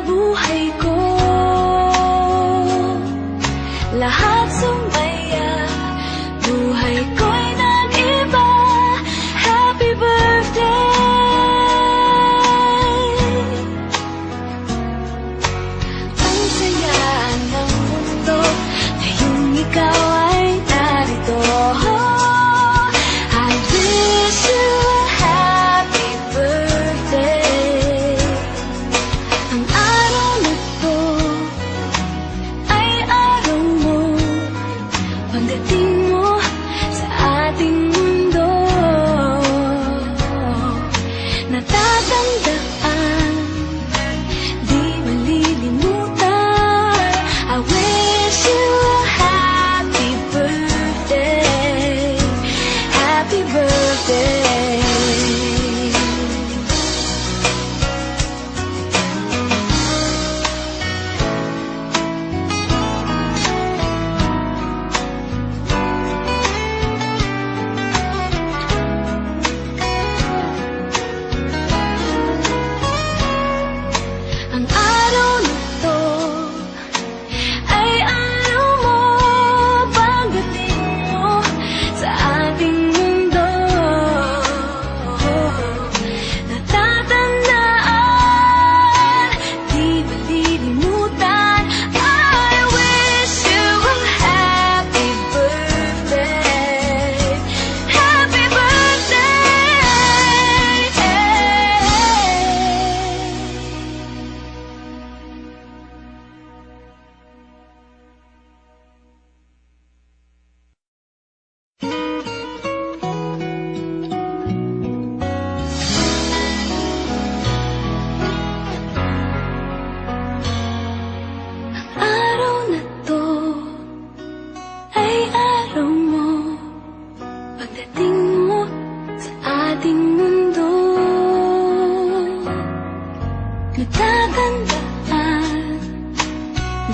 buhay ko. Lahat sumaya, buhay ko'y nag-iba. Happy birthday! Ang saya ng mundo ngayong ikaw ay narito. I wish you a happy birthday. Ang araw na to ay araw mo, pagdating mo sa ating mundo. Natatandaan, di malilimutan. I wish you a happy birthday. Happy birthday. Ang araw na to ay araw mo, pagdating mo sa ating mundo. Natatandaan, di malilimutan. I wish you a happy birthday. Happy birthday. Araw na to ay araw mo, pagdating mo sa ating mundo. Natatandaan,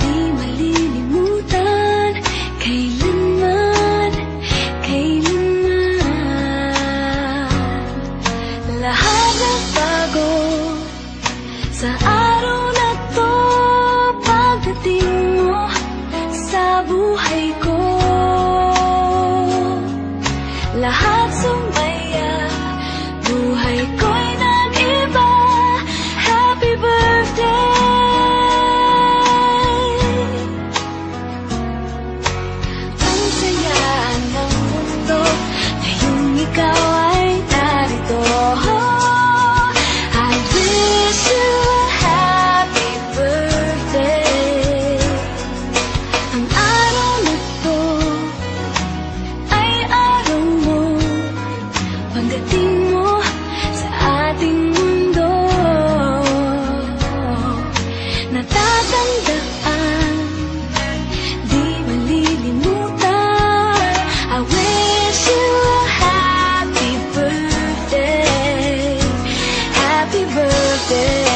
di malilimutan. Kailanman, kailanman. Lahat ng pagod sa araw na to, pagdating mo sa buhay ko. Lahat sumaya, buhay ko'y nag-iba. Happy birthday! Ang saya ng mundo ngayong ikaw ay narito. I wish you a happy birthday. Ang araw na to ay araw mo, pagdating mo sa ating mundo. Natatandaan, di malilimutan. I wish you a happy birthday. Happy birthday.